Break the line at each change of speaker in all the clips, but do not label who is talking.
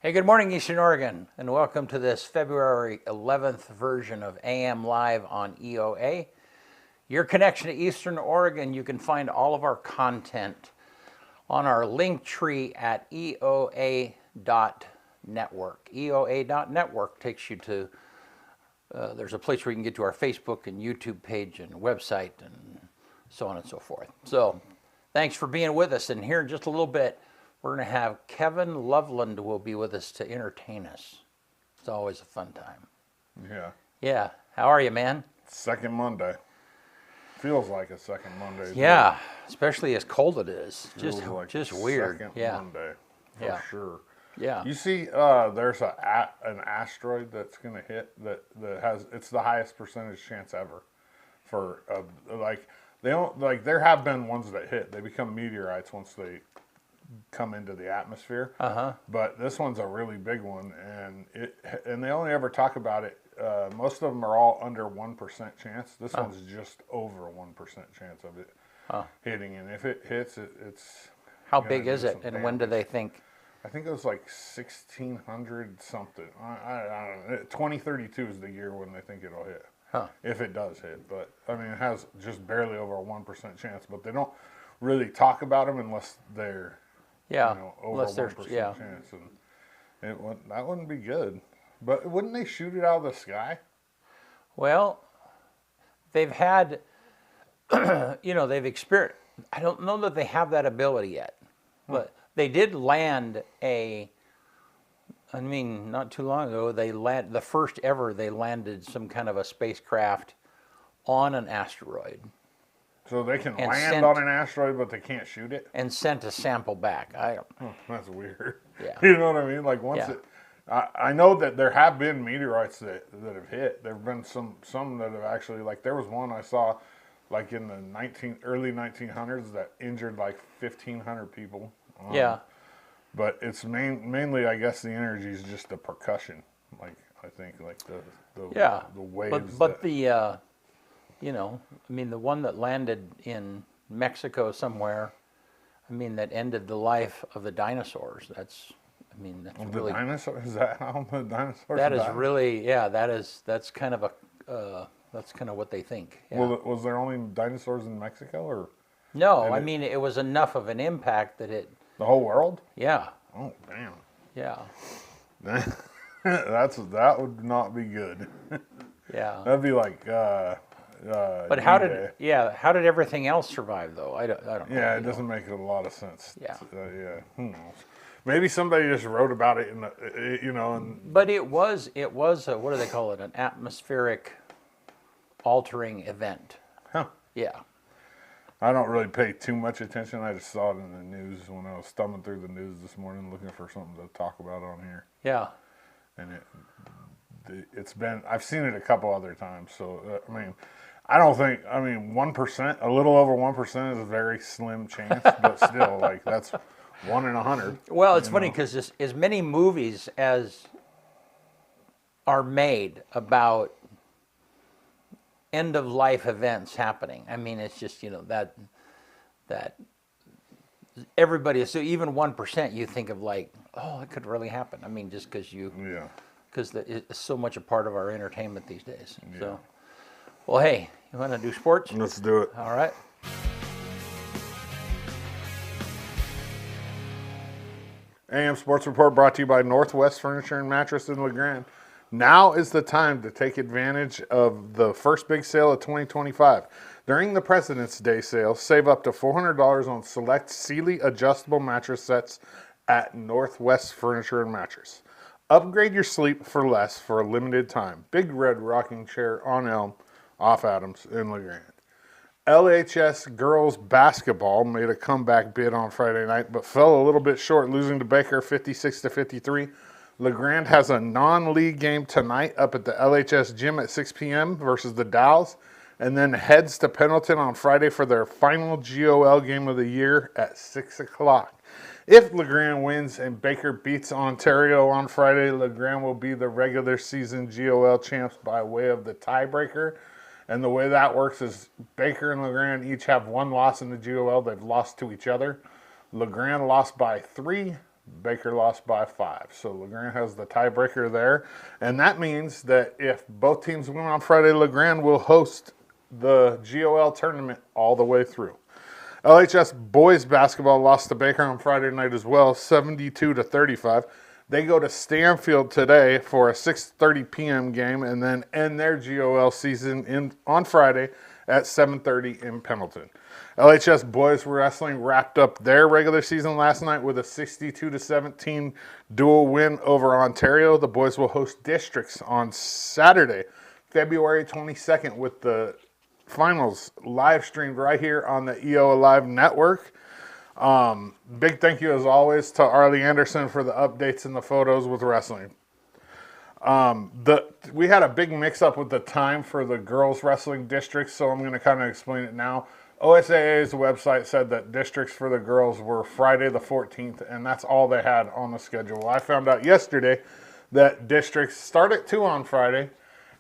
Hey, good morning, Eastern Oregon, and welcome to this February 11th version of AM Live on EOA. Your connection to Eastern Oregon, you can find all of our content on our link tree at EOA.network. EOA.network takes you to, there's a place where you can get to our Facebook and YouTube page and website and so on and so forth. So thanks for being with us, and here in just a little bit, we're going to have Kevin Loveland will be with us to entertain us. It's always a fun time.
Yeah.
Yeah. How are you, man?
Second Monday. Feels like a second Monday.
Yeah, especially as cold it is.
Feels like
Just weird.
Second
Yeah.
Monday. For
Yeah.
sure.
Yeah.
You see, there's an asteroid that's going to hit that has, it's the highest percentage chance ever for, they don't, there have been ones that hit. They become meteorites once they come into the atmosphere. But this one's a really big one, and they only ever talk about it. Most of them are all under 1% chance. This one's just over a 1% chance of it hitting, and if it hits, it's.
How big is it, and when do they think?
I think it was like 1600 something. I don't know. 2032 is the year when they think it'll hit. If it does hit, but I mean, it has just barely over a 1% chance. But they don't really talk about them unless they're. Over
unless there's
1% chance, and that wouldn't be good. But wouldn't they shoot it out of the sky?
Well, they've had, they've experienced. I don't know that they have that ability yet, but they did land not too long ago, the first ever they landed some kind of a spacecraft on an asteroid.
So they can land on an asteroid, but they can't shoot it?
And sent a sample back.
That's weird.
Yeah.
You know what I mean? Like I know that there have been meteorites that have hit. There have been some that have actually, like there was one I saw like in the early 1900s that injured like 1,500 people. But it's mainly, I guess, the energy is just the percussion. Like I think, like the waves.
But the the one that landed in Mexico somewhere, that ended the life of the dinosaurs. That's really.
Dinosaurs? Is that how the dinosaurs
That is
died?
really, that's kind of what they think. Yeah.
Well, was there only dinosaurs in Mexico, or?
No, it was enough of an impact that it.
The whole world?
Yeah.
Oh, damn.
Yeah.
That would not be good.
Yeah.
That'd be like.
But how did everything else survive though? I don't know.
Yeah, it doesn't make a lot of sense.
Yeah.
Who knows? Maybe somebody just wrote about it in
But it was what do they call it? An atmospheric altering event.
Huh.
Yeah.
I don't really pay too much attention. I just saw it in the news when I was thumbing through the news this morning looking for something to talk about on here.
Yeah.
And it's been, I've seen it a couple other times. So, I don't think, 1%, a little over 1% is a very slim chance, but still, like, that's 1 in 100.
Well, it's funny because as many movies as are made about end-of-life events happening, it's just, that everybody, so even 1%, you think of like, oh, it could really happen. Just because because it's so much a part of our entertainment these days. Yeah. So, well, hey, you want to do sports?
Let's do it.
All right.
AM Sports Report brought to you by Northwest Furniture and Mattress in LeGrand. Now is the time to take advantage of the first big sale of 2025. During the President's Day sale, save up to $400 on select Sealy adjustable mattress sets at Northwest Furniture and Mattress. Upgrade your sleep for less for a limited time. Big Red Rocking Chair on Elm, off Adams in LeGrand. LHS girls basketball made a comeback bid on Friday night, but fell a little bit short, losing to Baker 56-53. LeGrand has a non-league game tonight up at the LHS gym at 6 p.m. versus the Dows, and then heads to Pendleton on Friday for their final GOL game of the year at 6 o'clock. If LeGrand wins and Baker beats Ontario on Friday, LeGrand will be the regular season GOL champs by way of the tiebreaker. And the way that works is Baker and LeGrand each have one loss in the GOL. They've lost to each other. LeGrand lost by 3, Baker lost by 5. So LeGrand has the tiebreaker there. And that means that if both teams win on Friday, LeGrand will host the GOL tournament all the way through. LHS boys basketball lost to Baker on Friday night as well, 72-35. They go to Stanfield today for a 6:30 p.m. game and then end their GOL season on Friday at 7:30 in Pendleton. LHS boys wrestling wrapped up their regular season last night with a 62-17 dual win over Ontario. The boys will host districts on Saturday, February 22nd, with the finals live streamed right here on the EOA Live network. Big thank you as always to Arlie Anderson for the updates and the photos with wrestling. We had a big mix-up with the time for the girls wrestling districts, so I'm going to kind of explain it now. OSAA's website said that districts for the girls were Friday the 14th, and that's all they had on the schedule. I found out yesterday that districts start at 2 on Friday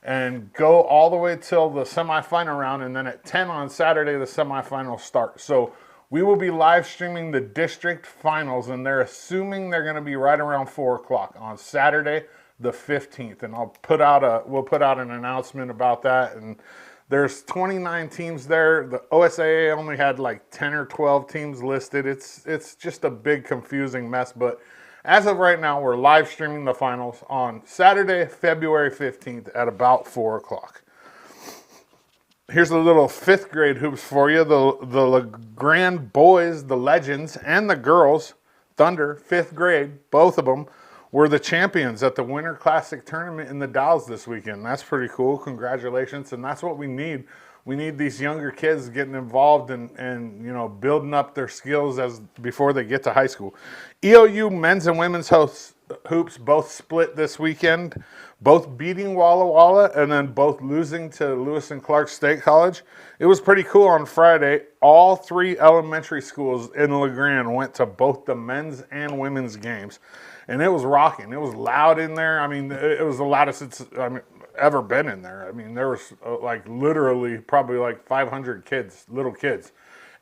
and go all the way till the semifinal round, and then at 10 on Saturday, the semifinals start. So we will be live streaming the district finals, and they're assuming they're going to be right around 4 o'clock on Saturday the 15th, and we'll put out an announcement about that. And there's 29 teams there. The OSAA only had like 10 or 12 teams listed. It's just a big confusing mess, but as of right now, we're live streaming the finals on Saturday, February 15th at about 4 o'clock. Here's a little 5th grade hoops for you. The LeGrand boys, the Legends, and the girls, Thunder, 5th grade, both of them, were the champions at the Winter Classic tournament in the Dalles this weekend. That's pretty cool. Congratulations. And that's what we need. We need these younger kids getting involved and building up their skills before they get to high school. EOU men's and women's hoops both split this weekend, both beating Walla Walla and then both losing to Lewis and Clark State College. It was pretty cool on Friday. All 3 elementary schools in LeGrand went to both the men's and women's games. And it was rocking. It was loud in there. I mean, it was the loudest it's ever been in there. I mean, there was literally probably like 500 kids, little kids.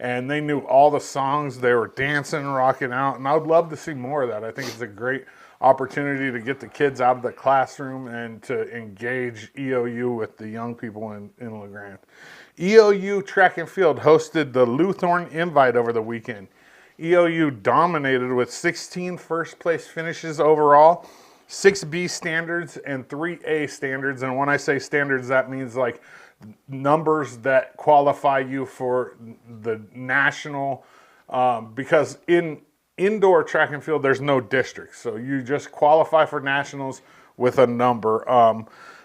And they knew all the songs. They were dancing, rocking out. And I would love to see more of that. I think it's a great opportunity to get the kids out of the classroom and to engage EOU with the young people in LeGrand. EOU Track and Field hosted the Luthorn Invite over the weekend. EOU dominated with 16 first-place finishes overall, 6 B standards, and 3 A standards. And when I say standards, that means like numbers that qualify you for the national, because in indoor track and field, there's no districts. So you just qualify for nationals with a number.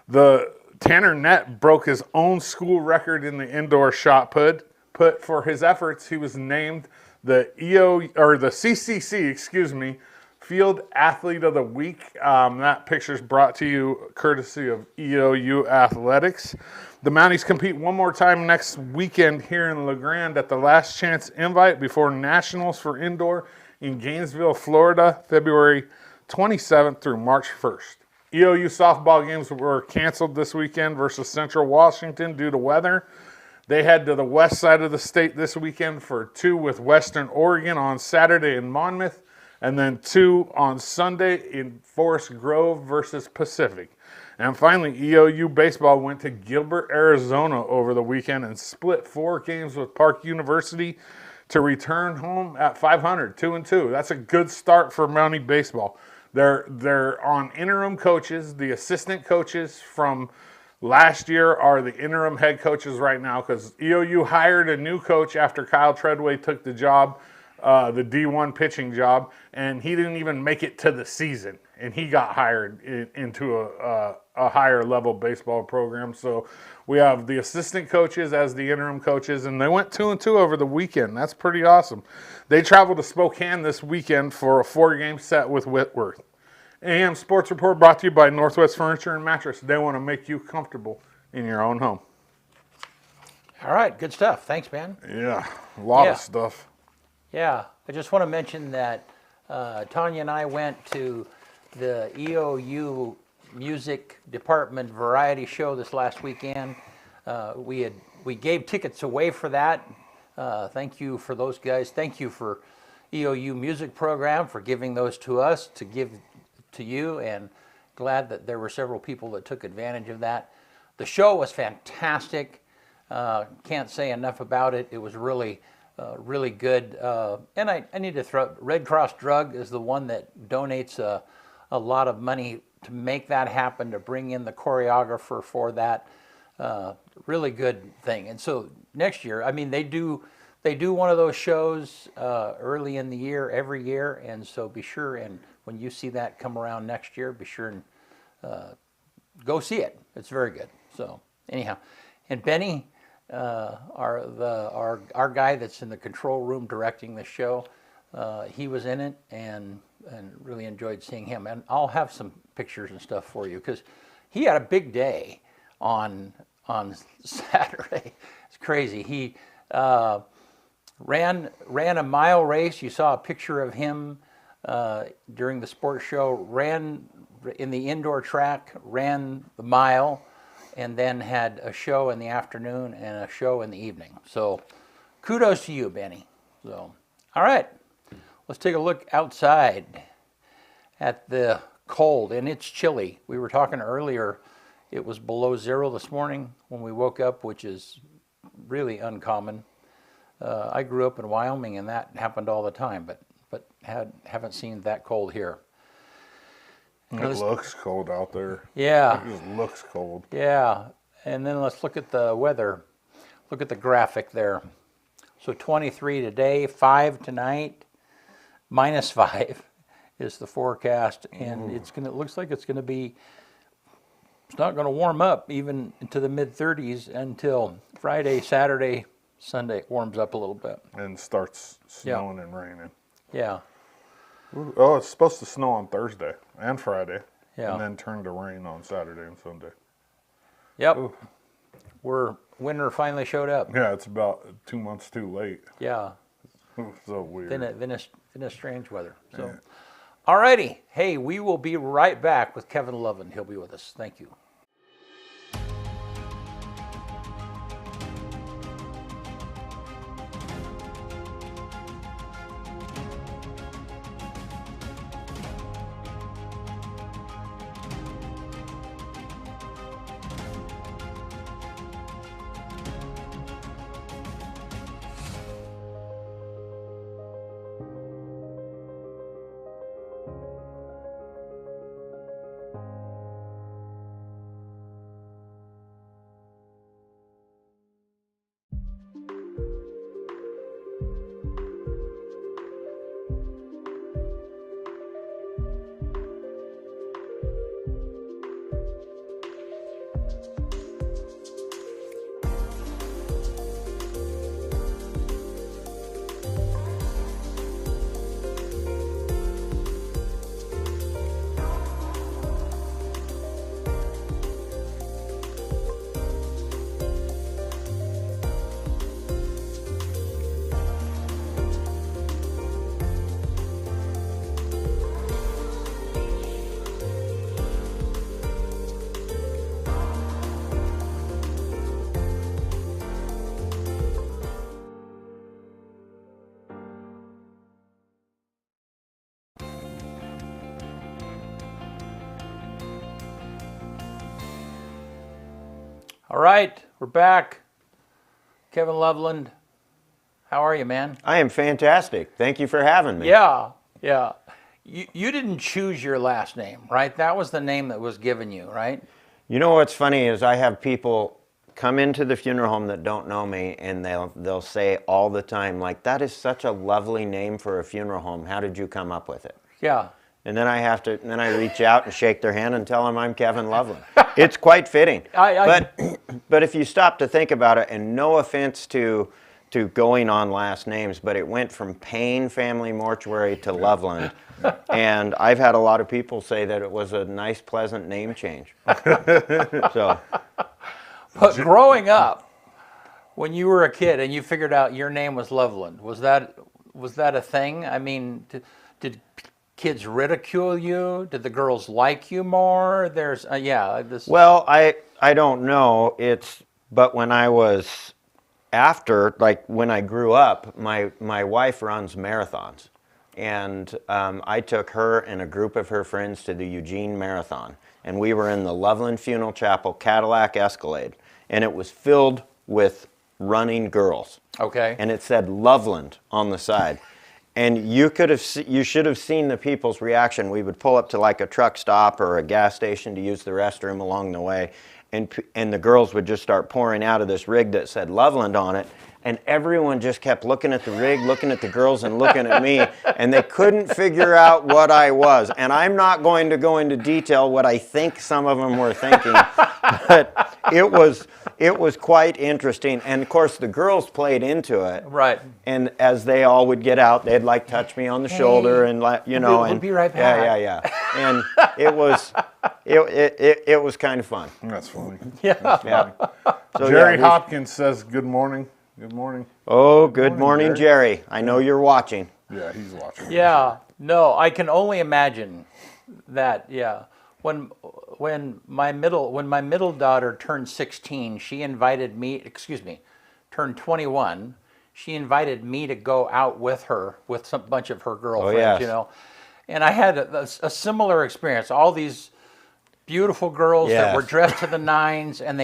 The Tanner Nett broke his own school record in the indoor shot put. For his efforts, he was named the CCC, Field Athlete of the Week. That picture is brought to you courtesy of EOU Athletics. The Mounties compete one more time next weekend here in LeGrand at the Last Chance Invite before Nationals for Indoor in Gainesville, Florida, February 27th through March 1st. EOU softball games were canceled this weekend versus Central Washington due to weather. They head to the west side of the state this weekend for 2 with Western Oregon on Saturday in Monmouth, and then 2 on Sunday in Forest Grove versus Pacific. And finally, EOU baseball went to Gilbert, Arizona over the weekend and split 4 games with Park University to return home at 500, 2-2. That's a good start for Mountie baseball. They're on interim coaches. The assistant coaches from last year are the interim head coaches right now because EOU hired a new coach after Kyle Treadway took the job, the D1 pitching job, and he didn't even make it to the season, and he got hired into a higher level baseball program. So we have the assistant coaches as the interim coaches, and they went 2-2 over the weekend. That's pretty awesome. They traveled to Spokane this weekend for a 4-game set with Whitworth. AM Sports Report brought to you by Northwest Furniture and Mattress. They want to make you comfortable in your own home.
All right, good stuff. Thanks, man.
Yeah, a lot of stuff.
Yeah, I just want to mention that Tanya and I went to the EOU Music Department Variety Show this last weekend. We gave tickets away for that. Thank you for those guys. Thank you for EOU music program for giving those to us to give to you, and glad that there were several people that took advantage of that. The show was fantastic. Can't say enough about it. It was really, really good. And I need to throw, Red Cross Drug is the one that donates a lot of money to make that happen, to bring in the choreographer for that. Really good thing. And so next year, I mean, they do one of those shows early in the year, every year. And so be sure, and when you see that come around next year, be sure and go see it. It's very good. So anyhow, and Benny, our guy that's in the control room directing the show, he was in it, and really enjoyed seeing him. And I'll have some pictures and stuff for you, because he had a big day on Saturday. It's crazy. He ran a mile race. You saw a picture of him during the sports show. Ran in the indoor track, ran the mile, and then had a show in the afternoon and a show in the evening. So kudos to you, Benny. So, all right, let's take a look outside at the cold, and it's chilly. We were talking earlier, it was below zero this morning when we woke up, which is really uncommon. I grew up in Wyoming, and that happened all the time, but haven't seen that cold here.
It looks cold out there.
Yeah.
It just looks cold.
Yeah. And then let's look at the weather. Look at the graphic there. So 23 today, 5 tonight, -5 is the forecast, and it looks like it's not going to warm up even into the mid-30s until Friday, Saturday, Sunday. It warms up a little bit.
And starts snowing and raining.
Yeah.
Oh, it's supposed to snow on Thursday and Friday.
Yeah.
And then turn to rain on Saturday and Sunday.
Yep.
Ooh.
Winter finally showed up.
Yeah, it's about 2 months too late.
Yeah.
So weird.
Been a strange weather. So, yeah. Alrighty. Hey, we will be right back with Kevin Loveland. He'll be with us. Thank you. All right, we're back. Kevin Loveland, how are you, man?
I am fantastic. Thank you for having me.
Yeah. You didn't choose your last name, right? That was the name that was given you, right?
You know what's funny is I have people come into the funeral home that don't know me, and they'll say all the time, like, that is such a lovely name for a funeral home. How did you come up with it?
Yeah.
And then I reach out and shake their hand and tell them I'm Kevin Loveland. It's quite fitting. But if you stop to think about it, and no offense to going on last names, but it went from Payne Family Mortuary to Loveland. And I've had a lot of people say that it was a nice, pleasant name change. So,
but growing up, when you were a kid and you figured out your name was Loveland, was that a thing? I mean, did kids ridicule you? Did the girls like you more? There's
Well, I don't know. But when I was when I grew up, my wife runs marathons. and I took her and a group of her friends to the Eugene Marathon, and we were in the Loveland Funeral Chapel Cadillac Escalade, and it was filled with running girls.
Okay.
And it said Loveland on the side. And you should have seen the people's reaction. We would pull up to like a truck stop or a gas station to use the restroom along the way, and the girls would just start pouring out of this rig that said Loveland on it, and everyone just kept looking at the rig, looking at the girls, and looking at me, and they couldn't figure out what I was. And I'm not going to go into detail what I think some of them were thinking, but it was quite interesting. And of course, the girls played into it.
Right.
And as they all would get out, they'd like touch me on the shoulder and
we'll be right back.
Yeah. And it was kind of fun.
That's funny.
Yeah. So,
Jerry
yeah,
Hopkins says, good morning. Good morning.
Oh, good morning, Jerry. I know you're watching.
Yeah, he's watching.
Yeah. No, I can only imagine that. Yeah. When my middle daughter turned 16, she invited me. Turned 21. She invited me to go out with her with some bunch of her girlfriends.
yes.
You know, and I had a similar experience. All these beautiful girls that were
Yes.
dressed to the nines, and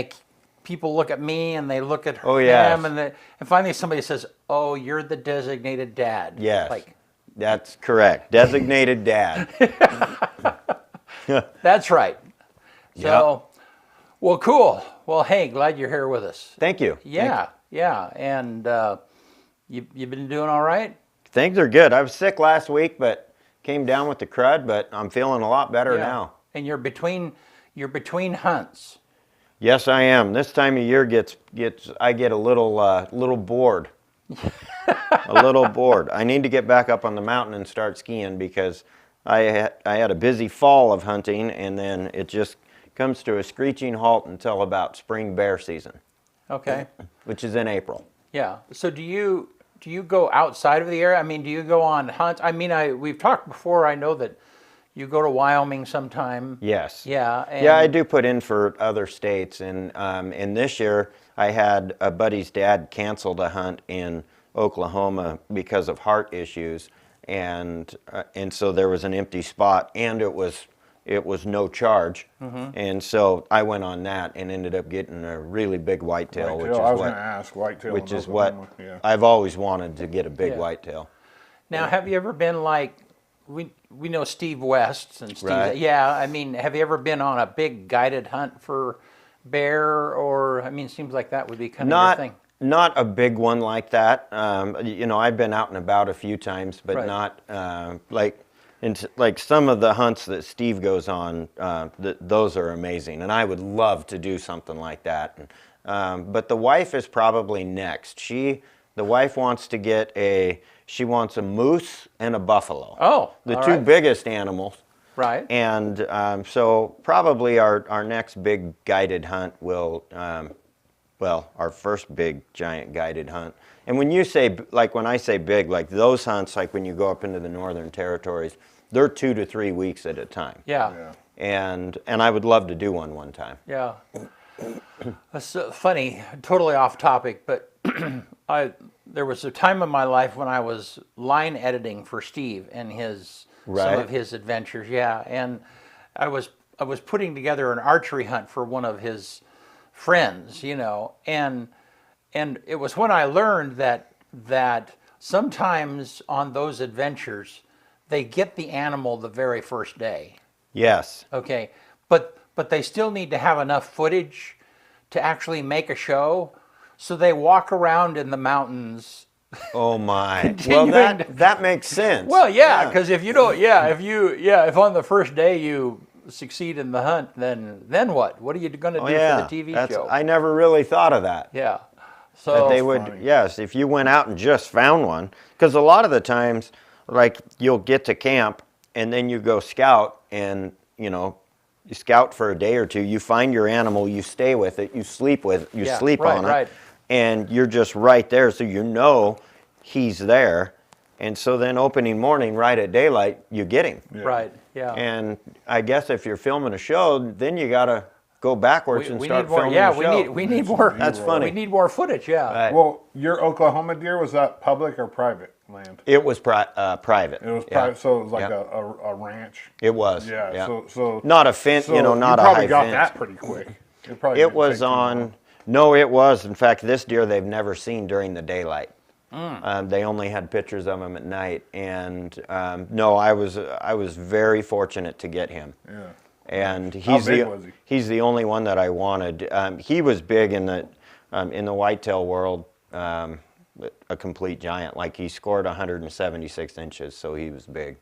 people look at me and they look at
Oh, yes.
them, and finally somebody says, "Oh, you're the designated dad."
Yes.
Like,
That's correct. Designated dad.
that's right. So, well, cool. Well, hey, glad you're here with us.
Thank you.
Yeah, yeah. And you've been doing all right?
Things are good. I was sick last week, but came down with the crud, but I'm feeling a lot better
Yeah.
now.
And you're between hunts.
Yes, I am. This time of year I get a little bored. A little bored. I need to get back up on the mountain and start skiing because I had a busy fall of hunting, and then it just comes to a screeching halt until about spring bear season,
Okay.
which is in April.
Yeah. So do you go outside of the area? I mean, do you go on hunts? I mean, we've talked before. I know that you go to Wyoming sometime.
Yes.
Yeah.
Yeah, I do put in for other states, and this year I had a buddy's dad canceled a hunt in Oklahoma because of heart issues, and so there was an empty spot, and it was no charge, and so I went on that and ended up getting a really big whitetail,
Whitetail. I was going to ask whitetail.
which
in
is what
Oklahoma. Yeah.
I've always wanted to get a big
Yeah.
whitetail.
Now, have you ever been like we know Steve West and Steve?
Right.
Yeah. I mean, have you ever been on a big guided hunt for bear? Or I mean, it seems like that would be kind of your thing.
Not a big one like that. I've been out and about a few times, but
Right.
not like some of the hunts that Steve goes on. Those are amazing, and I would love to do something like that. But the wife is probably next. The wife wants to get she wants a moose and a buffalo.
Oh,
the
all
two
right.
biggest animals.
Right.
And so probably our next big guided hunt will, our first big giant guided hunt. And when you say, like when I say big, like those hunts, like when you go up into the Northern Territories, they're 2 to 3 weeks at a time.
Yeah.
And I would love to do one time.
Yeah. That's funny, totally off topic, but there was a time in my life when I was line editing for Steve and some
Right.
of his adventures. Yeah, and I was putting together an archery hunt for one of his friends, and it was when I learned that sometimes on those adventures they get the animal the very first day.
Yes.
Okay, but they still need to have enough footage to actually make a show, so they walk around in the mountains.
Oh my. Well,
Continuing
that makes sense.
Well, yeah, because if you don't, if on the first day you succeed in the hunt, then what? What are you going to do for the TV show?
I never really thought of that.
Yeah, so
That they would,
funny.
yes, if you went out and just found one, because a lot of the times, like you'll get to camp and then you go scout, and you scout for a day or two, you find your animal, you stay with it, you sleep on it,
right.
and you're just right there, so he's there, and so then opening morning, right at daylight, you get him.
Yeah.
Right, yeah.
And I guess if you're filming a show, then you gotta go backwards and start
need more.
filming
Yeah,
the show.
we need more.
That's funny.
We need more footage. Yeah.
Right.
Well, your Oklahoma deer, was that public or private land?
It was private.
It was
Yeah.
private, so it was like
Yeah.
a ranch.
It was.
Yeah. So
not a fence,
so
not
you
a
probably
high
got
fence.
that pretty quick. Probably
It
didn't
was
take too
on.
long.
No, it was. In fact, this deer they've never seen during the daylight. They only had pictures of him at night, and no, I was very fortunate to get him.
Yeah.
And
How big was he?
he's the only one that I wanted. He was big in the whitetail world, a complete giant. Like he scored 176 inches, so he was big.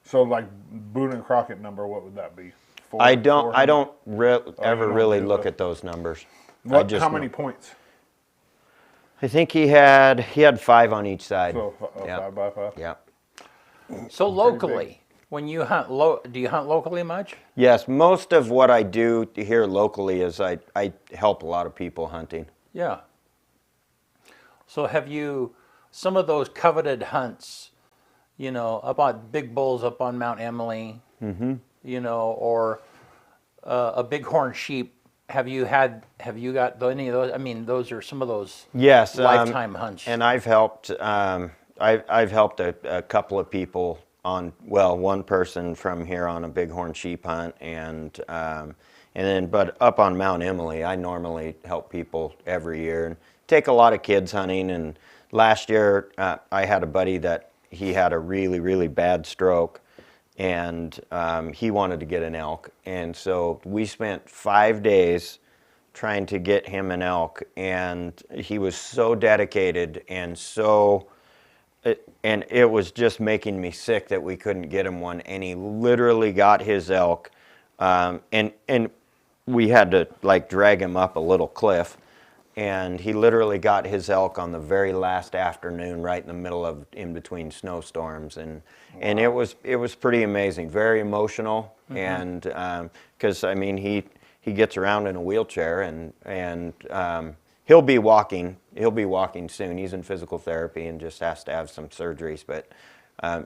So like Boone and Crockett number, what would that be?
I don't
400?
ever
don't
really
do
look
that.
at those numbers.
How many points?
I think he had 5 on each side.
So
Yeah.
5 by 5.
Yeah.
So locally, when you hunt, do you hunt locally much?
Yes, most of what I do here locally is I help a lot of people hunting.
Yeah. So have you some of those coveted hunts, up on big bulls up on Mount Emily, or a bighorn sheep? Have you got any of those? I mean, those are some of those
Yes,
lifetime hunts.
and I've helped. I've helped a couple of people on. Well, one person from here on a bighorn sheep hunt, and then but up on Mount Emily, I normally help people every year and take a lot of kids hunting. And last year, I had a buddy that he had a really bad stroke, and he wanted to get an elk, and so we spent 5 days trying to get him an elk, and he was so dedicated and it was just making me sick that we couldn't get him one, and he literally got his elk, and we had to like drag him up a little cliff, and he literally got his elk on the very last afternoon, right in the middle of in between snowstorms, and it was pretty amazing, very emotional, and because I mean he gets around in a wheelchair, and he'll be walking soon. He's in physical therapy and just has to have some surgeries, but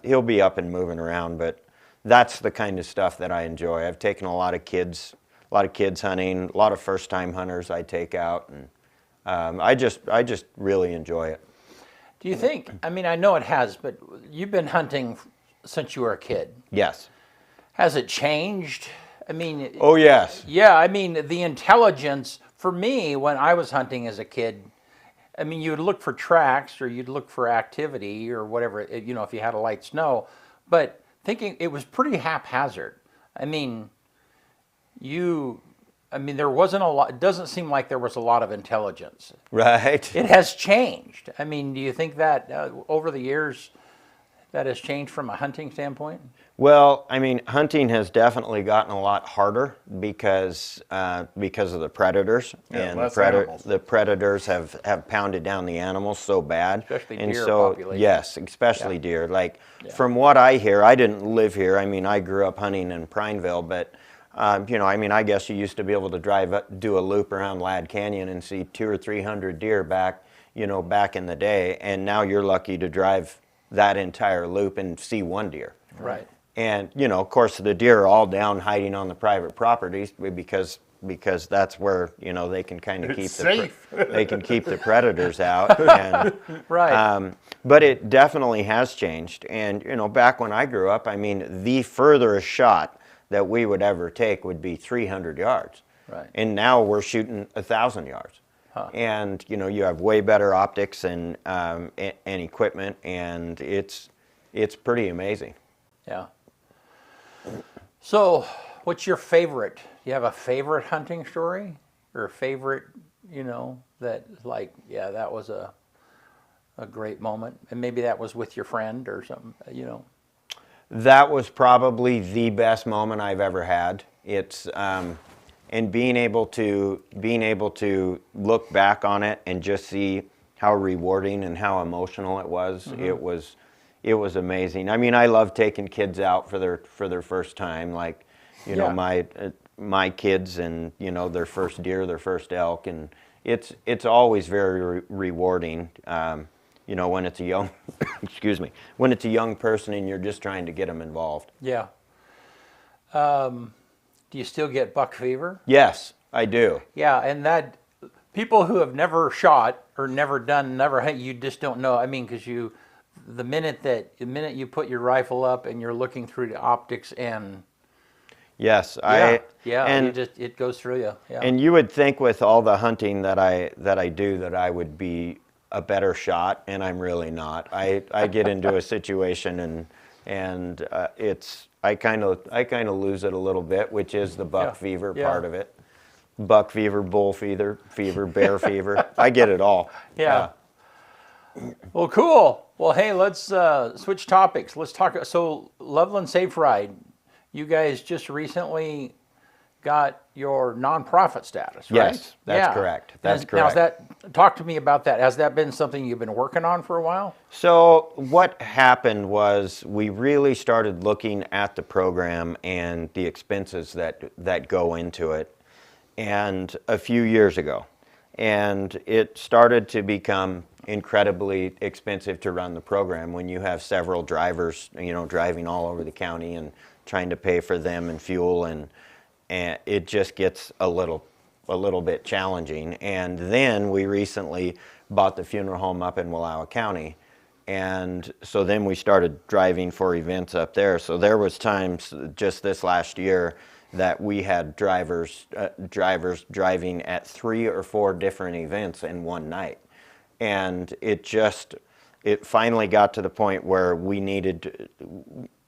he'll be up and moving around. But that's the kind of stuff that I enjoy. I've taken a lot of kids hunting, a lot of first-time hunters I take out, and I just really enjoy it.
Do you think? I mean, I know it has, but you've been hunting since you were a kid.
Yes.
Has it changed? I mean.
Oh yes.
Yeah, I mean the intelligence for me when I was hunting as a kid. I mean, you would look for tracks or you'd look for activity or whatever. If you had a light snow, but thinking it was pretty haphazard. I mean, there wasn't a lot. It doesn't seem like there was a lot of intelligence.
Right.
It has changed. I mean, do you think that over the years that has changed from a hunting standpoint?
Well, I mean, hunting has definitely gotten a lot harder because of the predators, and the predators have pounded down the animals so bad.
Especially
and
deer
so,
population.
Yes, especially deer. Like from what I hear, I didn't live here. I mean, I grew up hunting in Prineville, but I mean, I guess you used to be able to do a loop around Ladd Canyon and see 200 or 300 deer back in the day, and now you're lucky to drive that entire loop and see one deer.
Right.
And of course, the deer are all down hiding on the private properties because that's where they can kind of keep they can keep the predators out. And,
Right.
But it definitely has changed. And back when I grew up, I mean, the furthest shot that we would ever take would be 300 yards.
Right.
And now we're shooting 1,000 yards. Huh. And you have way better optics and equipment, and it's pretty amazing.
Yeah. So, what's your favorite? Do you have a favorite hunting story, or a favorite, that like, yeah, that was a great moment, and maybe that was with your friend or something,
That was probably the best moment I've ever had. It's and being able to look back on it and just see how rewarding and how emotional it was. Mm-hmm. It was amazing. I mean, I love taking kids out for their first time, like my kids and their first deer, their first elk, and it's always very rewarding. When it's a young when it's a young person and you're just trying to get them involved.
Yeah. Do you still get buck fever?
Yes. I do.
Yeah, and that people who have never shot or never you just don't know. I mean, because the minute you put your rifle up and you're looking through the optics and
Yes,
it goes through you. Yeah.
And you would think with all the hunting that I do that I would be a better shot, and I'm really not. I get into a situation and I kind of lose it a little bit, which is the buck fever part of it. Buck fever, bull fever, bear fever. I get it all.
Yeah. Well, cool. Well, hey, let's switch topics. Let's talk. So, Loveland Safe Ride, you guys just recently got your nonprofit status, right?
Yes, that's correct. That's correct.
Now, talk to me about that. Has that been something you've been working on for a while?
So what happened was we really started looking at the program and the expenses that go into it, and a few years ago. And it started to become incredibly expensive to run the program when you have several drivers, driving all over the county and trying to pay for them and fuel, and it just gets a little bit challenging. And then we recently bought the funeral home up in Wallowa County, and so then we started driving for events up there. So there was times just this last year that we had drivers driving at 3 or 4 different events in one night, and it finally got to the point where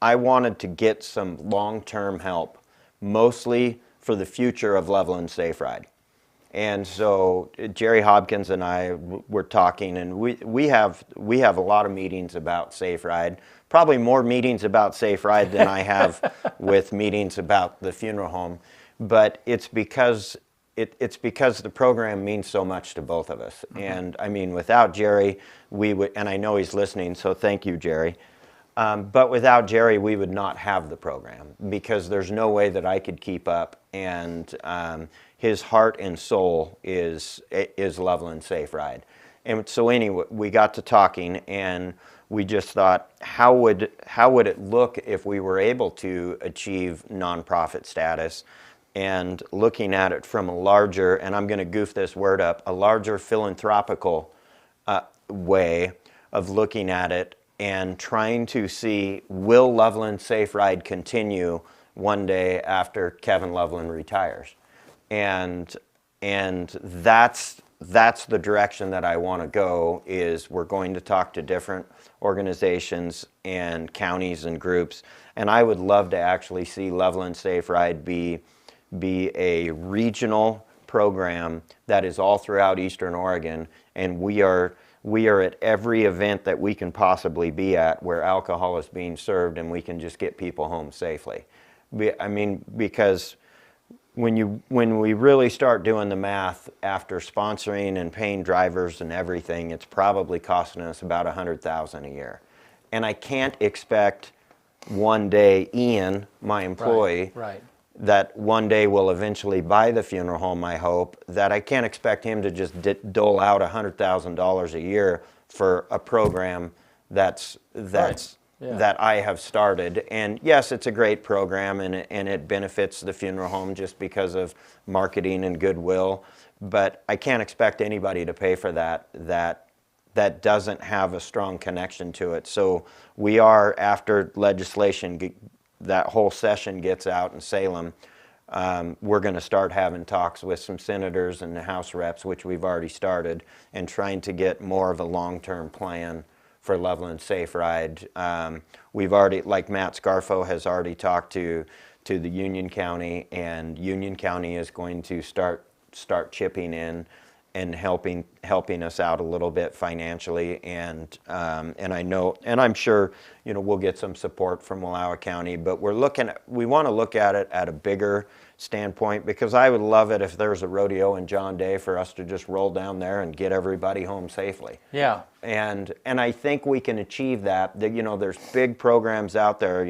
I wanted to get some long-term help, mostly for the future of Loveland Safe Ride. And so Jerry Hopkins and I were talking, and we have a lot of meetings about Safe Ride, probably more meetings about Safe Ride than I have with meetings about the funeral home. But it's because the program means so much to both of us. Mm-hmm. And I mean, without Jerry, we would, and I know he's listening, so thank you, Jerry. But without Jerry, we would not have the program, because there's no way that I could keep up. And his heart and soul is Loveland Safe Ride. And so anyway, we got to talking, and we just thought, how would it look if we were able to achieve nonprofit status? And looking at it from a larger, and I'm going to goof this word up, a larger philanthropical way of looking at it, and trying to see, will Loveland Safe Ride continue one day after Kevin Loveland retires? And that's the direction that I want to go. Is we're going to talk to different organizations and counties and groups, and I would love to actually see Loveland Safe Ride be a regional program that is all throughout Eastern Oregon, and we are at every event that we can possibly be at where alcohol is being served, and we can just get people home safely. I mean, because when we really start doing the math, after sponsoring and paying drivers and everything, it's probably costing us about $100,000 a year. And I can't expect one day Ian, my employee,
right.
that one day will eventually buy the funeral home, I hope, that I can't expect him to just dole out $100,000 a year for a program that I have started. And yes, it's a great program, and it benefits the funeral home just because of marketing and goodwill, but I can't expect anybody to pay for that doesn't have a strong connection to it. So we are, after legislation, that whole session gets out in Salem, we're going to start having talks with some senators and the House reps, which we've already started, and trying to get more of a long-term plan for Loveland Safe Ride. We've already, like Matt Scarfo has already talked to the Union County, and Union County is going to start chipping in and helping us out a little bit financially, and I know, and I'm sure, we'll get some support from Wallowa County, but we want to look at it at a bigger standpoint, because I would love it if there's a rodeo in John Day for us to just roll down there and get everybody home safely.
Yeah.
And I think we can achieve that. There's big programs out there,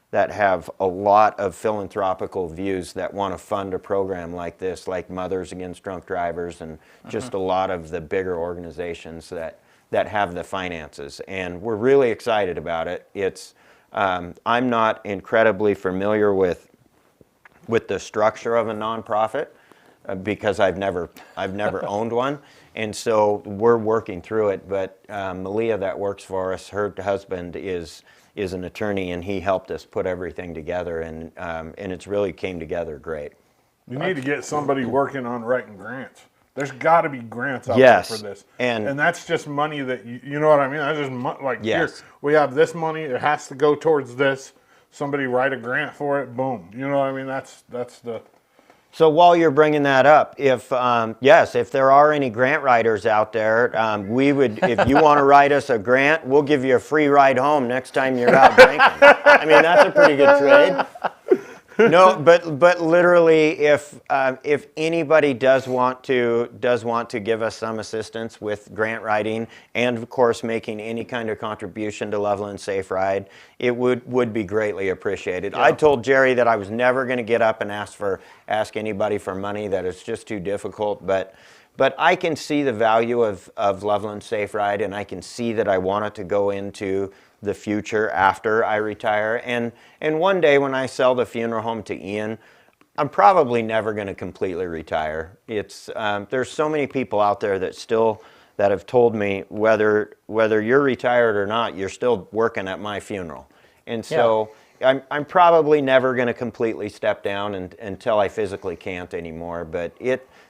that have a lot of philanthropical views that want to fund a program like this, like Mothers Against Drunk Drivers, and just a lot of the bigger organizations that have the finances. And we're really excited about it. I'm not incredibly familiar with with the structure of a nonprofit because I've never owned one, and so we're working through it. But Malia, that works for us, her husband is an attorney, and he helped us put everything together, and it's really came together great.
You need to get somebody working on writing grants. There's got to be grants out
Yes,
there for this,
and
that's just money that you know what I mean. That's just like
Yes.
here we have this money. It has to go towards this. Somebody write a grant for it. Boom. You know what I mean? That's the.
So while you're bringing that up, if there are any grant writers out there, we would, if you want to write us a grant, we'll give you a free ride home next time you're out drinking. I mean, that's a pretty good trade. No, but literally, if anybody does want to give us some assistance with grant writing, and of course making any kind of contribution to Loveland Safe Ride, it would be greatly appreciated. Yeah. I told Jerry that I was never going to get up and ask anybody for money. That it's just too difficult. But I can see the value of Loveland Safe Ride, and I can see that I want it to go into the future after I retire. And one day when I sell the funeral home to Ian, I'm probably never going to completely retire. It's there's so many people out there that have told me whether you're retired or not, you're still working at my funeral. And so I'm probably never going to completely step down until I physically can't anymore. But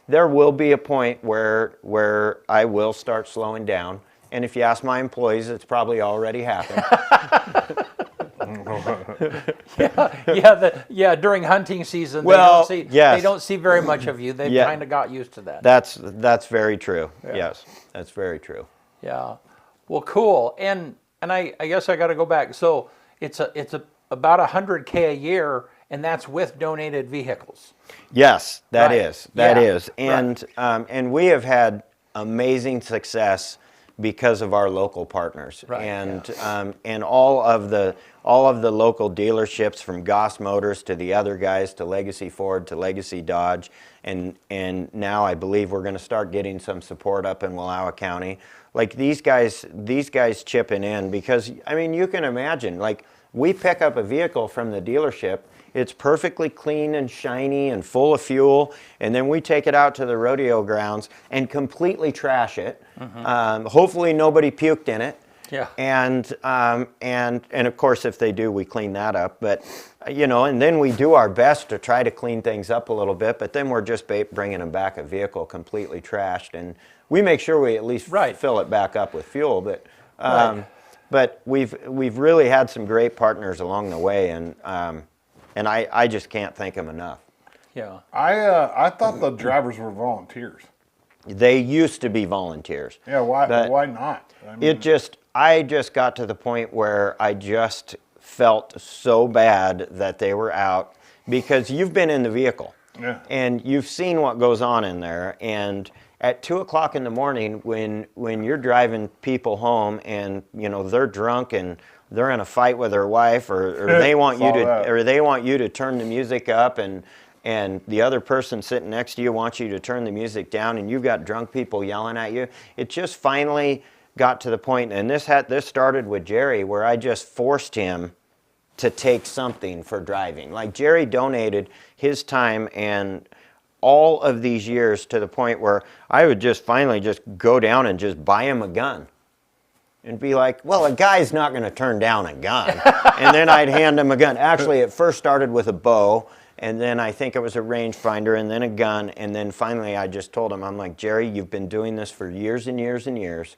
there will be a point where I will start slowing down. And if you ask my employees, it's probably already happened.
During hunting season, they don't see very much of you. They've kind of got used to that.
That's very true. Yeah. Yes, that's very true.
Yeah. Well, cool. And I guess I got to go back. So it's about $100K a year, and that's with donated vehicles.
Yes, that is. And we have had amazing success because of our local partners, and all of the local dealerships, from Goss Motors to the other guys, to Legacy Ford to Legacy Dodge, and now I believe we're going to start getting some support up in Wallowa County. Like these guys chipping in, because I mean, you can imagine, like, we pick up a vehicle from the dealership. It's perfectly clean and shiny and full of fuel, and then we take it out to the rodeo grounds and completely trash it. Mm-hmm. Hopefully nobody puked in it.
Yeah.
And of course, if they do, we clean that up. But and then we do our best to try to clean things up a little bit. But then we're just bringing them back a vehicle completely trashed, and we make sure we at least fill it back up with fuel. But we've really had some great partners along the way, and I just can't thank them enough.
Yeah.
I thought the drivers were volunteers.
They used to be volunteers.
Yeah, why not? I mean,
I just got to the point where I just felt so bad that they were out, because you've been in the vehicle.
Yeah.
And you've seen what goes on in there, and at 2 o'clock in the morning, when you're driving people home and they're drunk and they're in a fight with their wife, or they want you to turn the music up, and the other person sitting next to you wants you to turn the music down, and you've got drunk people yelling at you. It just finally got to the point, and this started with Jerry, where I just forced him to take something for driving. Like, Jerry donated his time and all of these years to the point where I would just finally just go down and just buy him a gun. And be like, well, a guy's not going to turn down a gun. And then I'd hand him a gun. Actually, it first started with a bow, and then I think it was a rangefinder, and then a gun, and then finally I just told him, I'm like, Jerry, you've been doing this for years and years and years,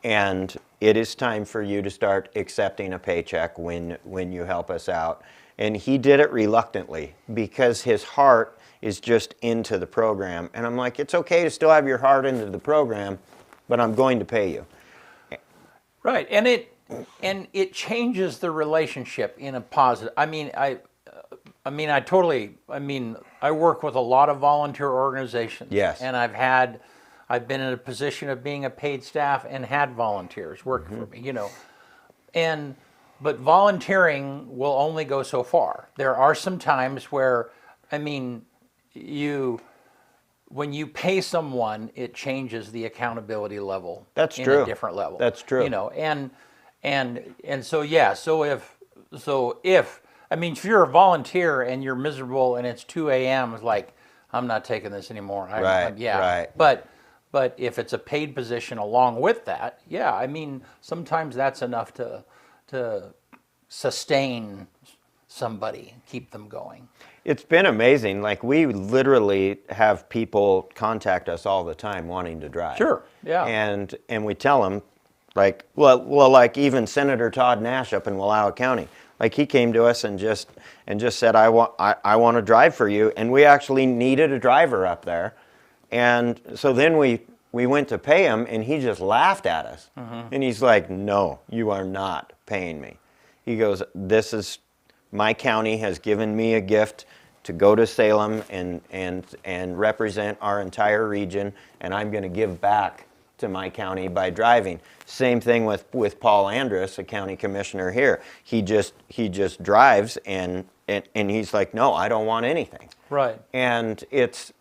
and it is time for you to start accepting a paycheck when you help us out. And he did it reluctantly, because his heart is just into the program. And I'm like, it's okay to still have your heart into the program, but I'm going to pay you.
Right, and it changes the relationship in a positive. I work with a lot of volunteer organizations.
Yes.
And I've been in a position of being a paid staff and had volunteers working for me, but volunteering will only go so far. There are some times where, when you pay someone, it changes the accountability level.
That's
in
true.
A different level.
That's true.
So if I mean, if you're a volunteer and you're miserable and it's 2 a.m., it's like, I'm not taking this anymore.
Right.
But if it's a paid position along with that, yeah, I mean, sometimes that's enough to sustain somebody, keep them going.
It's been amazing. Like, we literally have people contact us all the time wanting to drive.
Sure, yeah.
And we tell them, like, well, like even Senator Todd Nash up in Wallowa County, like, he came to us and just said, I want to drive for you, and we actually needed a driver up there, and so then we went to pay him, and he just laughed at us, and he's like, no, you are not paying me. He goes, this is, my county has given me a gift to go to Salem and represent our entire region, and I'm going to give back to my county by driving. Same thing with Paul Andrus, a county commissioner here. He just drives, and he's like, no, I don't want anything.
Right.
And it's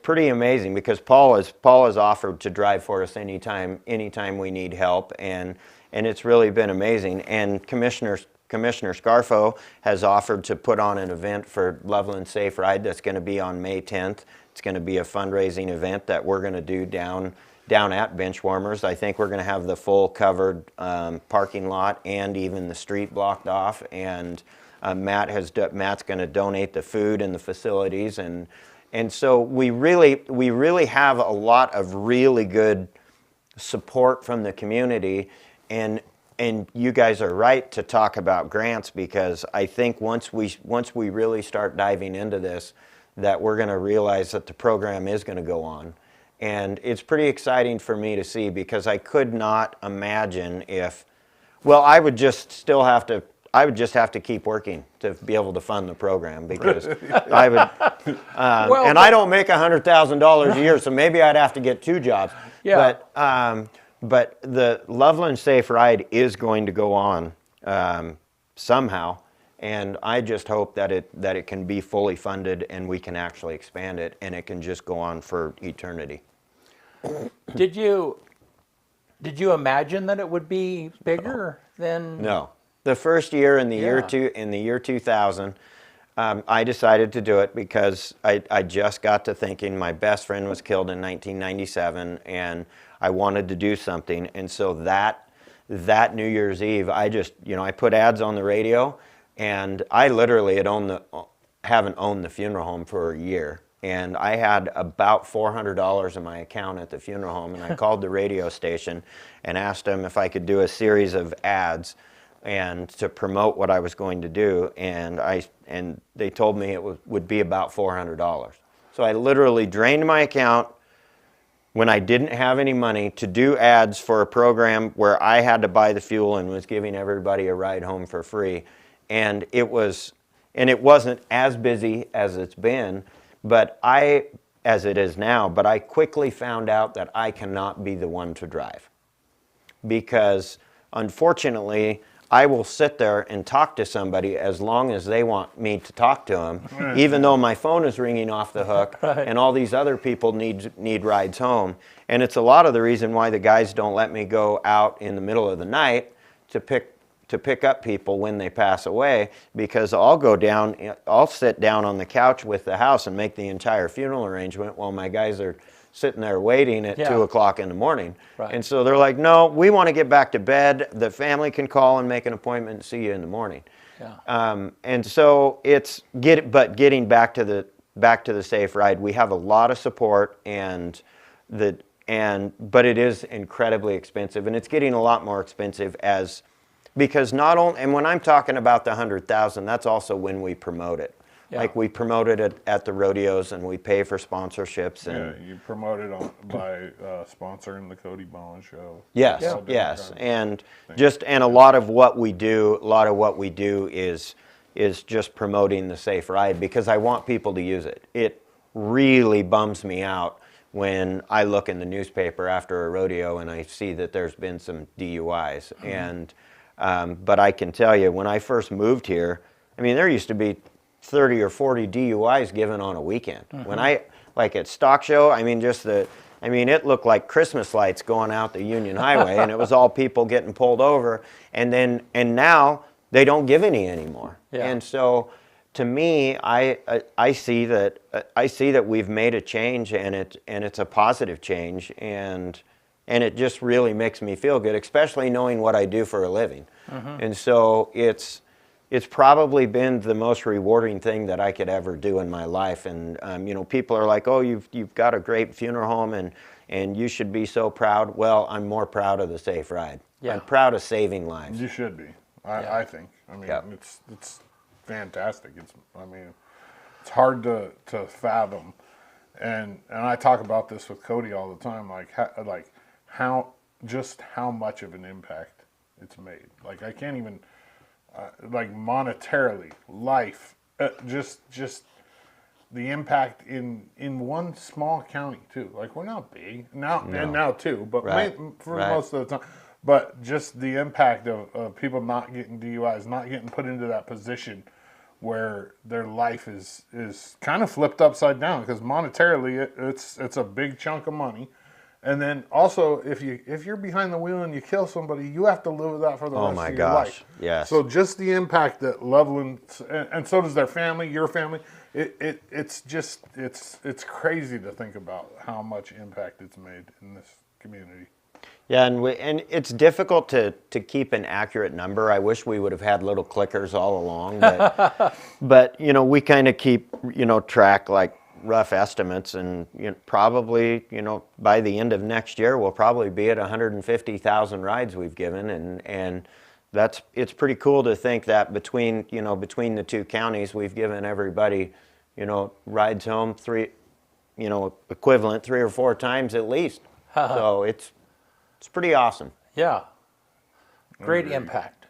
pretty amazing, because Paul has offered to drive for us anytime we need help, and it's really been amazing. And Commissioner Scarfo has offered to put on an event for Loveland Safe Ride that's going to be on May 10th. It's going to be a fundraising event that we're going to do down at Benchwarmers. I think we're going to have the full covered parking lot and even the street blocked off. And Matt's going to donate the food and the facilities, and so we really have a lot of really good support from the community. And you guys are right to talk about grants, because I think once we really start diving into this, that we're going to realize that the program is going to go on. And it's pretty exciting for me to see, because I could not imagine I would just have to keep working to be able to fund the program, because I would, and I don't make $100,000 a year, so maybe I'd have to get 2 jobs.
Yeah.
But the Loveland Safe Ride is going to go on somehow, and I just hope that it can be fully funded, and we can actually expand it, and it can just go on for eternity.
Did you imagine that it would be bigger than?
No. The first year in the year 2000, I decided to do it because I just got to thinking my best friend was killed in 1997, and I wanted to do something. And so that New Year's Eve, I put ads on the radio, and I literally haven't owned the funeral home for a year. And I had about $400 in my account at the funeral home, and I called the radio station and asked them if I could do a series of ads and to promote what I was going to do, and they told me it would be about $400. So I literally drained my account when I didn't have any money to do ads for a program where I had to buy the fuel and was giving everybody a ride home for free. And it wasn't as busy as it's been, as it is now, but I quickly found out that I cannot be the one to drive, because unfortunately I will sit there and talk to somebody as long as they want me to talk to them, even though my phone is ringing off the hook, and all these other people need rides home. And it's a lot of the reason why the guys don't let me go out in the middle of the night to pick up people when they pass away, because I'll sit down on the couch with the house and make the entire funeral arrangement while my guys are sitting there waiting at 2 o'clock in the morning.
Right.
And so they're like, no, we want to get back to bed. The family can call and make an appointment and see you in the morning.
Yeah.
And so getting back to the Safe Ride, we have a lot of support, but it is incredibly expensive, and it's getting a lot more expensive because not only, and when I'm talking about the 100,000, that's also when we promote it.
Yeah.
Like, we promote it at the rodeos, and we pay for sponsorships. And
you promote it by sponsoring the Cody Bowen show.
yes,
Yeah.
yes, and a lot of what we do is just promoting the Safe Ride, because I want people to use it. It really bums me out when I look in the newspaper after a rodeo and I see that there's been some DUIs. Mm-hmm. But I can tell you, when I first moved here, I mean, there used to be 30 or 40 DUIs given on a weekend. Mm-hmm. When like at Stock Show, I mean, it looked like Christmas lights going out the Union Highway, and it was all people getting pulled over. And now they don't give any anymore.
Yeah.
And so, to me, I see that we've made a change, and it's a positive change, and it just really makes me feel good, especially knowing what I do for a living. And so it's probably been the most rewarding thing that I could ever do in my life. And you know, people are like, "Oh, you've got a great funeral home, and you should be so proud." Well, I'm more proud of the safe ride.
Yeah.
I'm proud of saving lives.
You should be. I think. I mean,
Yeah.
it's fantastic. It's hard to fathom, and I talk about this with Cody all the time. Like how much of an impact it's made. Like I can't even like monetarily, life, just the impact in one small county too. Like we're not big now, and now too, but for most of the time. But just the impact of people not getting DUIs, not getting put into that position where their life is kind of flipped upside down, because monetarily it's a big chunk of money. And then also, if you're behind the wheel and you kill somebody, you have to live with that for the rest of your life.
Yes.
So just the impact that Loveland, and so does their family, your family. It's crazy to think about how much impact it's made in this community.
Yeah, and it's difficult to keep an accurate number. I wish we would have had little clickers all along, but you know, we kind of keep, you know, track like rough estimates, and you know, probably, you know, by the end of next year we'll probably be at 150,000 rides we've given, and it's pretty cool to think that between the two counties we've given everybody, you know, rides home equivalent 3 or 4 times at least. So it's pretty awesome.
Yeah. Great impact.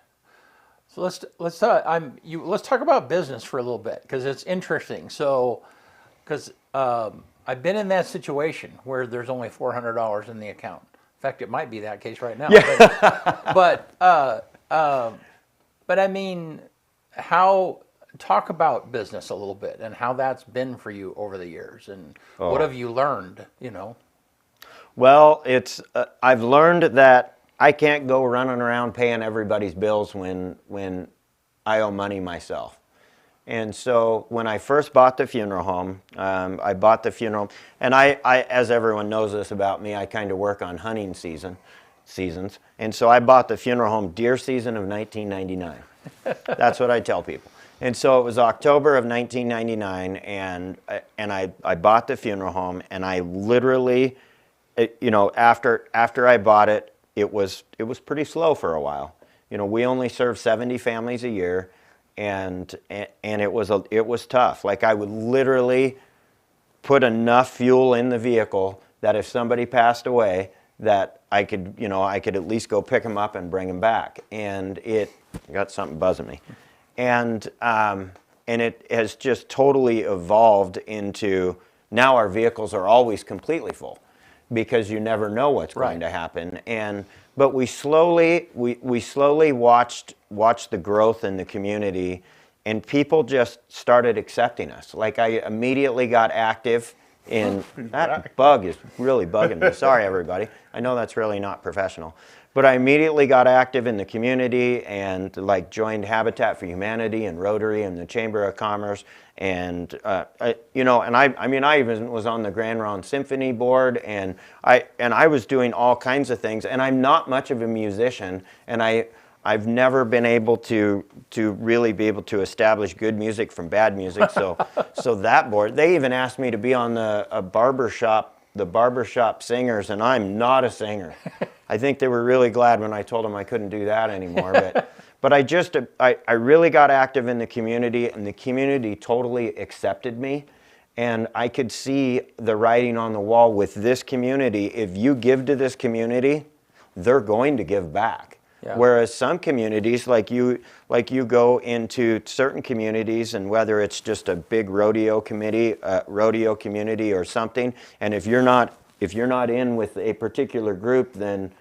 So let's talk about business for a little bit, because it's interesting. So, because I've been in that situation where there's only $400 in the account. In fact, it might be that case right now. Yeah. But I mean, talk about business a little bit and how that's been for you over the years, and what have you learned? You know.
Well, I've learned that I can't go running around paying everybody's bills when I owe money myself. And so when I first bought the funeral home, I bought the funeral, and I, as everyone knows this about me, I kind of work on hunting seasons. And so I bought the funeral home deer season of 1999. That's what I tell people. And so it was October of 1999, and I bought the funeral home, and I literally, you know, after I bought it, it was pretty slow for a while. You know, we only served 70 families a year, and it was tough. Like, I would literally put enough fuel in the vehicle that if somebody passed away, that I could at least go pick them up and bring them back. And it got something buzzing me, and it has just totally evolved into now our vehicles are always completely full, because you never know what's going to happen. But we slowly watched the growth in the community, and people just started accepting us. Like, I immediately got active in that bug is really bugging me. Sorry, everybody. I know that's really not professional. But I immediately got active in the community and like joined Habitat for Humanity and Rotary and the Chamber of Commerce, and I even was on the Grand Ronde Symphony board, and I was doing all kinds of things. And I'm not much of a musician, and I've never been able to really be able to establish good music from bad music. So that board, they even asked me to be on the barbershop singers, and I'm not a singer. I think they were really glad when I told them I couldn't do that anymore. But I really got active in the community, and the community totally accepted me. And I could see the writing on the wall with this community. If you give to this community, they're going to give back. Yeah. Whereas some communities, like you go into certain communities, and whether it's just a big rodeo community or something, and if you're not in with a particular group, then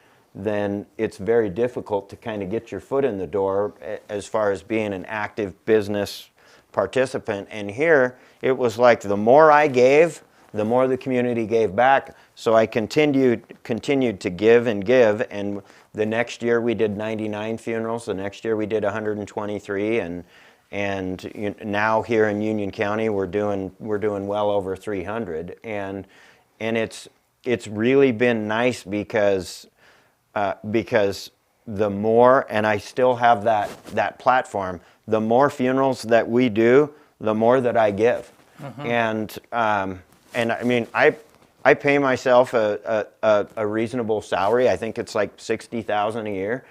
it's very difficult to kind of get your foot in the door as far as being an active business participant. And here, it was like the more I gave, the more the community gave back. So I continued to give and give, and The next year we did 99 funerals. The next year we did 123, and now here in Union County we're doing well over 300, and it's really been nice because the more, and I still have that platform, the more funerals that we do, the more that I give. And I mean, I pay myself a reasonable salary. I think it's like $60,000 a year,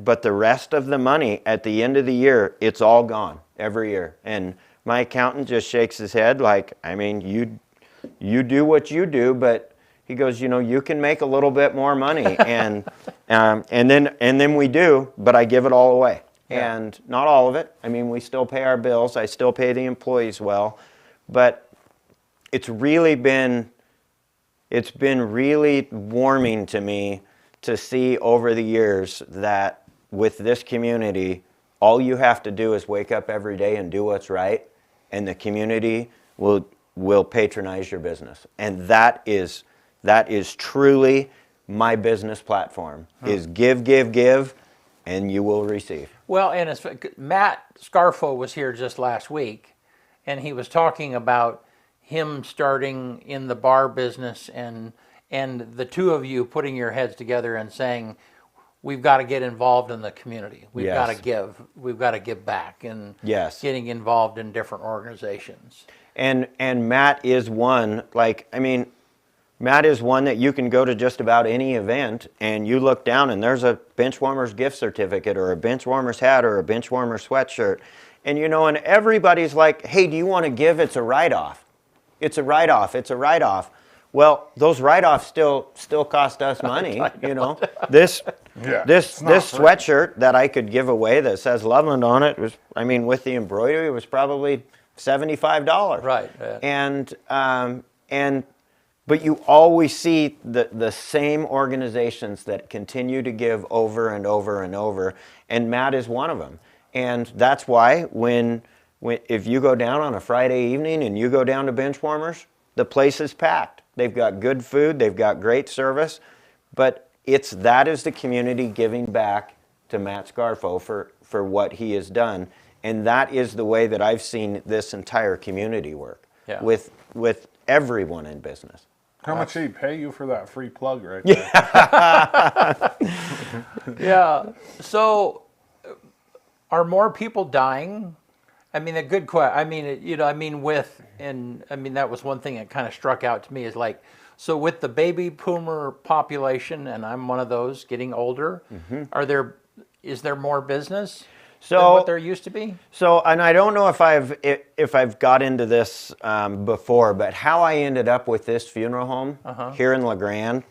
but the rest of the money at the end of the year, it's all gone every year. And my accountant just shakes his head like, I mean, you do what you do, but he goes, you can make a little bit more money, and then we do, but I give it all away. Yeah. And not all of it. I mean, we still pay our bills. I still pay the employees well, but it's been really warming to me to see over the years that with this community, all you have to do is wake up every day and do what's right, and the community will patronize your business. And that is truly my business platform, is give, and you will receive.
Well, and Matt Scarfo was here just last week, and he was talking about him starting in the bar business, and the two of you putting your heads together and saying, we've got to get involved in the community. We've got to give. We've got to give back, and getting involved in different organizations.
And Matt is one, Matt is one that you can go to just about any event and you look down and there's a Benchwarmers gift certificate or a Benchwarmers hat or a Benchwarmers sweatshirt. And and everybody's like, hey, do you want to give? It's a write-off. It's a write-off. It's a write-off. Well, those write-offs still cost us money, This sweatshirt that I could give away that says Loveland on it was, with the embroidery, it was probably $75.
Right.
But you always see the same organizations that continue to give over and over and over, and Matt is one of them. And that's why when if you go down on a Friday evening and you go down to Benchwarmers, the place is packed. They've got good food, they've got great service, but that is the community giving back to Matt Scarfo for what he has done. And that is the way that I've seen this entire community work with everyone in business.
How much did he pay you for that free plug right there?
Yeah. So, are more people dying? A good question. That was one thing that kind of struck out to me is so with the baby boomer population, and I'm one of those getting older, is there more business than what there used to be?
So, and I don't know if I've got into this before, but how I ended up with this funeral home here in LeGrand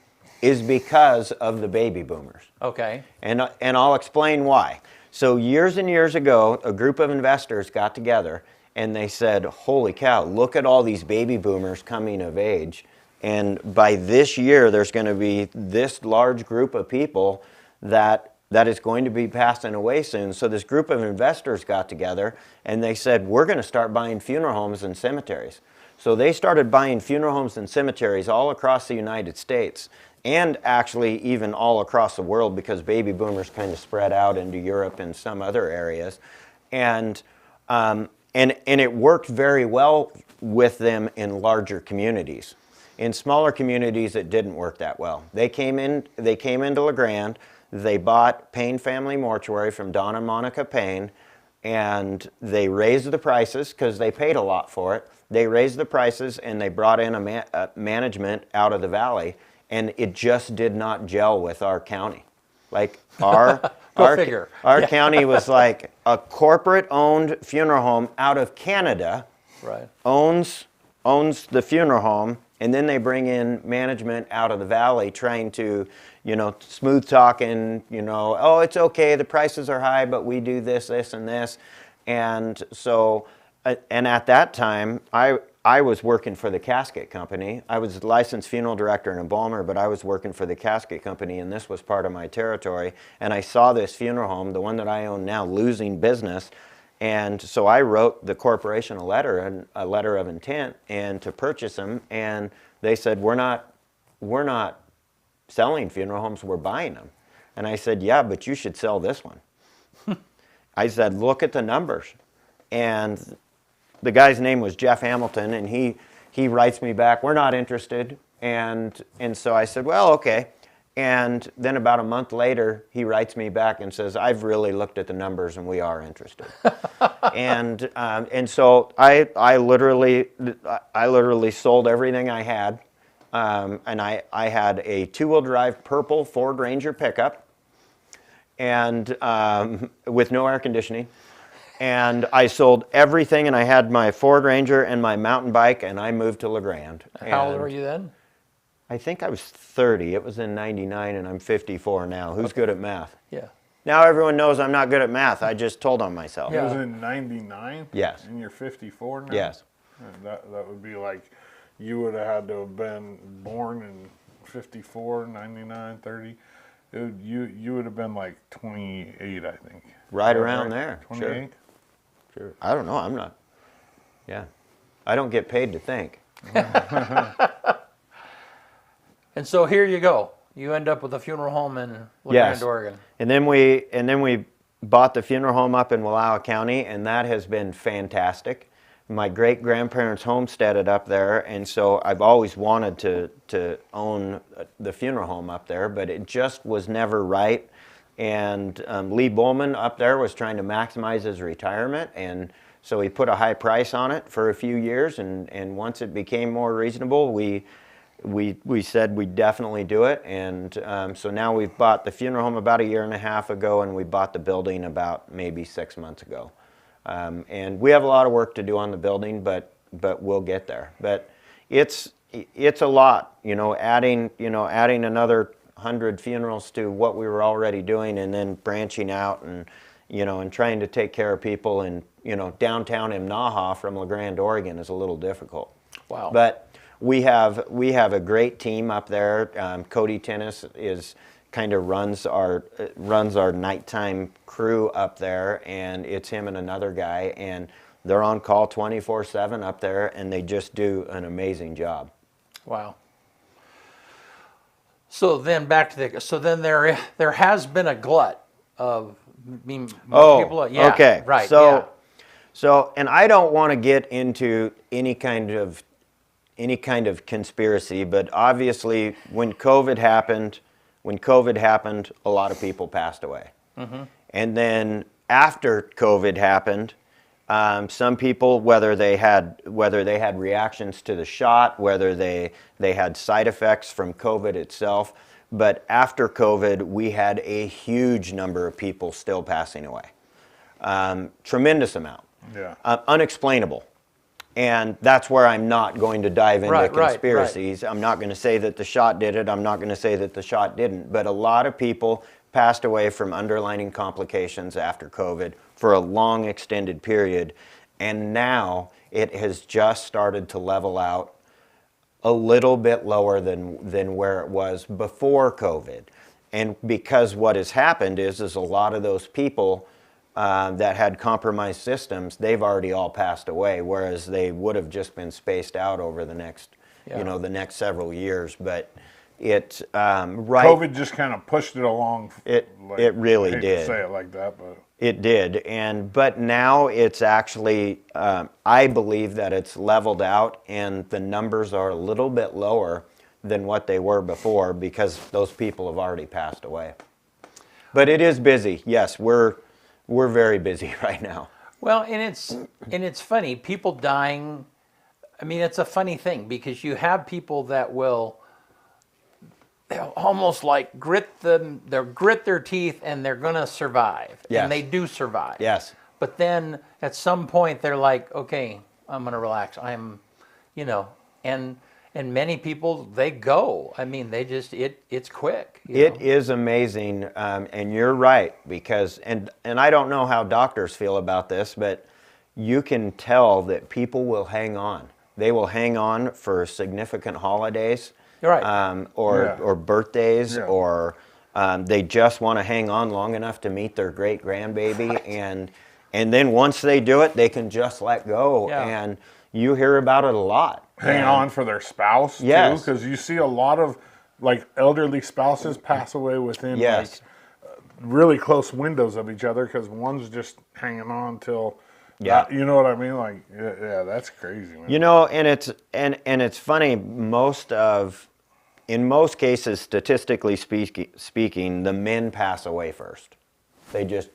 is because of the baby boomers.
Okay.
And I'll explain why. So years and years ago, a group of investors got together and they said, holy cow, look at all these baby boomers coming of age. And by this year, there's going to be this large group of people that is going to be passing away soon. So this group of investors got together and they said, we're going to start buying funeral homes and cemeteries. So they started buying funeral homes and cemeteries all across the United States, and actually even all across the world, because baby boomers kind of spread out into Europe and some other areas. And it worked very well with them in larger communities. In smaller communities, it didn't work that well. They came into LeGrand. They bought Payne Family Mortuary from Don and Monica Payne, and they raised the prices because they paid a lot for it. They raised the prices and they brought in a management out of the valley, and it just did not gel with our county. Our county was like a corporate-owned funeral home out of Canada,
right,
owns the funeral home, and then they bring in management out of the valley trying to, smooth talking, oh, it's okay, the prices are high, but we do this, and this. And so, and at that time, I was working for the casket company. I was a licensed funeral director and embalmer, but I was working for the casket company, and this was part of my territory. And I saw this funeral home, the one that I own now, losing business. And so I wrote the corporation a letter of intent and to purchase them. And they said, we're not selling funeral homes, we're buying them. And I said, yeah, but you should sell this one. I said, look at the numbers. And the guy's name was Jeff Hamilton, and he writes me back, we're not interested. And so I said, well, okay. And then about a month later, he writes me back and says, I've really looked at the numbers and we are interested. and so I literally sold everything I had. And I had a 2-wheel drive purple Ford Ranger pickup and with no air conditioning. And I sold everything, and I had my Ford Ranger and my mountain bike, and I moved to LeGrand.
How old were you then?
I think I was 30. It was in 99, and I'm 54 now. Who's good at math?
Yeah.
Now everyone knows I'm not good at math. I just told on myself.
It was in 99?
Yes.
And you're 54 now?
Yes.
And that would be like you would have had to have been born in 54, 99, 30. You would have been like 28, I think.
Right around there.
28?
Sure. I don't know. I'm not. Yeah. I don't get paid to think.
And so here you go. You end up with a funeral home in LeGrand,
Yes.
Oregon.
And then we bought the funeral home up in Wallowa County, and that has been fantastic. My great-grandparents homesteaded up there, and so I've always wanted to own the funeral home up there, but it just was never right. And Lee Bowman up there was trying to maximize his retirement, and so he put a high price on it for a few years, and once it became more reasonable, we said we'd definitely do it. And so now we've bought the funeral home about 1.5 years ago, and we bought the building about maybe 6 months ago. And we have a lot of work to do on the building, but we'll get there. But it's a lot, adding another 100 funerals to what we were already doing, and then branching out and trying to take care of people in downtown Imnaha from LeGrand, Oregon is a little difficult.
Wow.
But we have a great team up there. Cody Tennis kind of runs our nighttime crew up there, and it's him and another guy, and they're on call 24/7 up there, and they just do an amazing job.
Wow. So then there has been a glut of people. Yeah,
okay.
Right.
So, and I don't want to get into any kind of conspiracy, but obviously when COVID happened, a lot of people passed away. Mm-hmm. And then after COVID happened, some people, whether they had reactions to the shot, whether they had side effects from COVID itself, but after COVID, we had a huge number of people still passing away. Tremendous amount.
Yeah.
Unexplainable. And that's where I'm not going to dive into conspiracies. Right. I'm not going to say that the shot did it. I'm not going to say that the shot didn't. But a lot of people passed away from underlying complications after COVID for a long extended period. And now it has just started to level out a little bit lower than where it was before COVID. And because what has happened is a lot of those people that had compromised systems, they've already all passed away, whereas they would have just been spaced out over the next, the next several years. But it
COVID just kind of pushed it along.
It really
I hate
did.
To say it like that, but
it did. But now it's actually, I believe that it's leveled out, and the numbers are a little bit lower than what they were before because those people have already passed away. But it is busy. Yes, we're very busy right now.
Well, and it's funny, people dying. I mean, it's a funny thing because you have people that will almost like grit their teeth and they're going to survive.
Yes.
And they do survive.
Yes.
But then at some point they're like, okay, I'm going to relax. And many people, they go. I mean, they just, it's quick.
It is amazing, and you're right, because, and I don't know how doctors feel about this, but you can tell that people will hang on. They will hang on for significant holidays,
right.
or birthdays, or they just want to hang on long enough to meet their great-grandbaby, right. and then once they do it, they can just let go, and you hear about it a lot.
Hang on for their spouse, too, because you see a lot of like elderly spouses pass away within really close windows of each other because one's just hanging on till.
Yeah.
You know what I mean? Like, yeah, that's crazy, man.
You know, and it's funny. In most cases, statistically speaking, the men pass away first. They just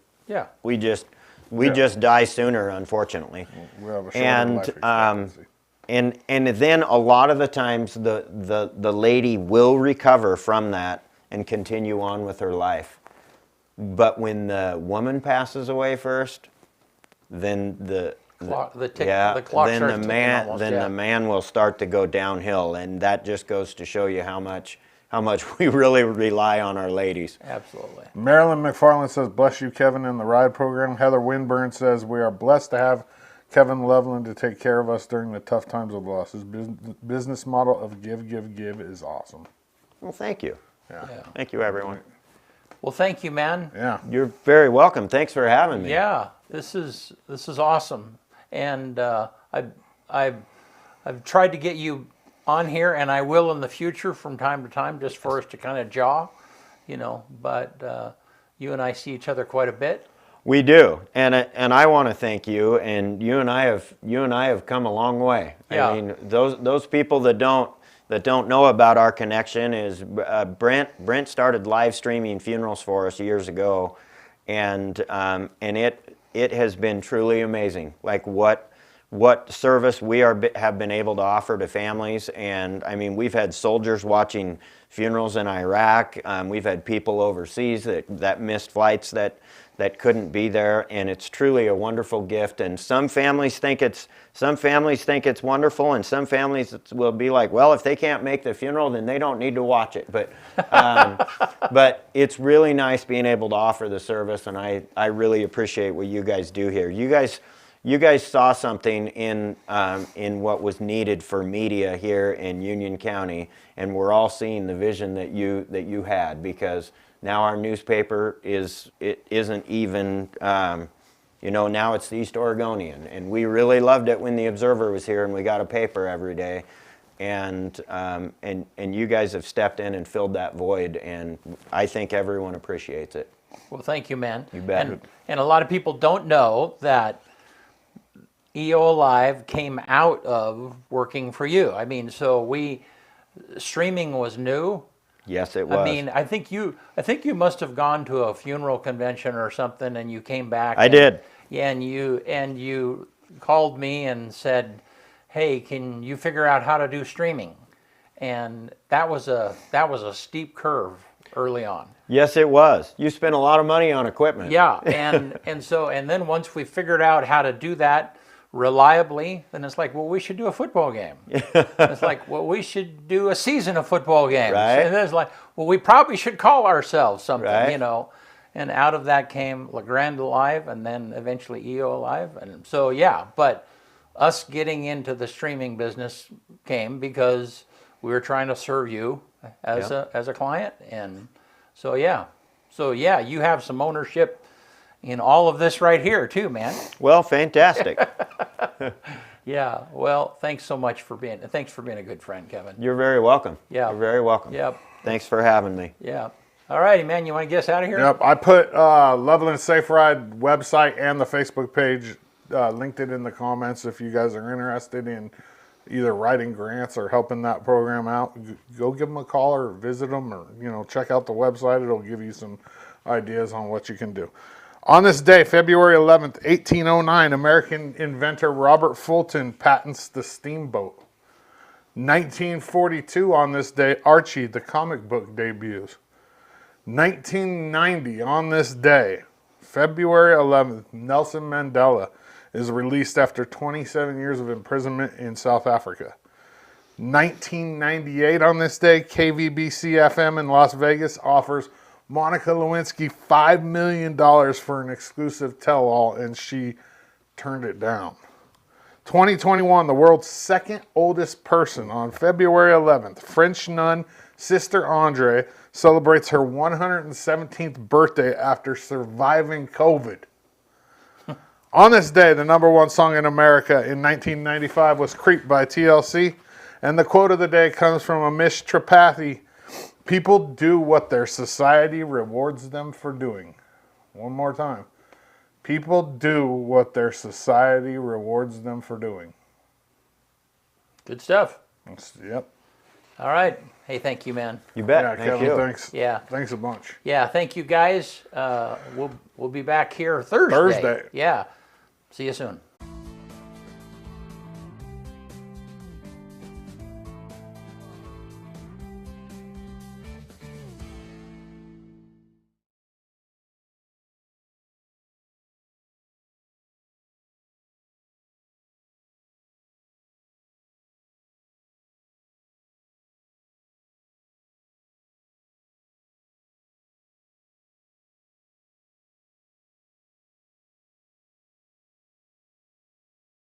we just die sooner, unfortunately.
We have a shorter life expectancy.
And then a lot of the times the lady will recover from that and continue on with her life. But when the woman passes away first, then the clock
starts ticking almost,
the man will start to go downhill, and that just goes to show you how much we really rely on our ladies.
Absolutely.
Marilyn McFarland says, bless you, Kevin, in the ride program. Heather Winburn says, we are blessed to have Kevin Loveland to take care of us during the tough times of loss. His business model of give, give, give is awesome.
Well, thank you.
Yeah.
Thank you, everyone.
Well, thank you, man.
Yeah.
You're very welcome. Thanks for having me.
Yeah, this is awesome, and I've tried to get you on here, and I will in the future from time to time, just for us to kind of jaw, But you and I see each other quite a bit.
We do, and I want to thank you. And you and I have come a long way.
Yeah.
I mean, those people that don't know about our connection is Brent started live streaming funerals for us years ago, and it has been truly amazing. Like what service we have been able to offer to families. And I mean, we've had soldiers watching funerals in Iraq. We've had people overseas that missed flights that couldn't be there, and it's truly a wonderful gift. And some families think it's wonderful, and some families will be like, well, if they can't make the funeral, then they don't need to watch it. But but it's really nice being able to offer the service, and I really appreciate what you guys do here. You guys saw something in what was needed for media here in Union County, and we're all seeing the vision that you had, because now our newspaper isn't even, now it's the East Oregonian, and we really loved it when the Observer was here and we got a paper every day, and you guys have stepped in and filled that void, and I think everyone appreciates it.
Well, thank you, man.
You bet.
And a lot of people don't know that EOA Live came out of working for you. I mean, streaming was new.
Yes, it was.
I mean, I think you must have gone to a funeral convention or something, and you came back.
I did.
Yeah, and you called me and said, "Hey, can you figure out how to do streaming?" And that was a steep curve early on.
Yes, it was. You spent a lot of money on equipment.
Yeah, and then once we figured out how to do that reliably, then it's like, well, we should do a football game. It's like, well, we should do a season of football games.
Right.
And then it's like, well, we probably should call ourselves something,
Right.
And out of that came Legrand Live, and then eventually EO Live. And so, yeah, but us getting into the streaming business came because we were trying to serve you as a client. And so, yeah, you have some ownership in all of this right here too, man.
Well, fantastic.
Yeah. Well, thanks so much for being a good friend, Kevin.
You're very welcome.
Yeah.
You're very welcome.
Yep.
Thanks for having me.
Yeah. All righty, man. You want to get us out of here?
Yep. I put Loveland Safe Ride website and the Facebook page, linked it in the comments if you guys are interested in either writing grants or helping that program out. Go give them a call or visit them, or check out the website. It'll give you some ideas on what you can do. On this day, February 11th, 1809, American inventor Robert Fulton patents the steamboat. 1942, on this day, Archie, the comic book, debuts. 1990, on this day, February 11th, Nelson Mandela is released after 27 years of imprisonment in South Africa. 1998, on this day, KVBC-FM in Las Vegas offers Monica Lewinsky $5 million for an exclusive tell-all, and she turned it down. 2021, the world's second oldest person, on February 11th, French nun Sister Andre celebrates her 117th birthday after surviving COVID. On this day, the #1 song in America in 1995 was Creep by TLC, and the quote of the day comes from Amish Tripathi, People do what their society rewards them for doing. One more time. People do what their society rewards them for doing.
Good stuff.
Yep.
All right. Hey, thank you, man.
You bet.
Yeah,
Thank
Kevin,
you.
thanks.
Yeah.
Thanks a bunch.
Yeah, thank you guys. We'll be back here Thursday.
Thursday.
Yeah. See you soon.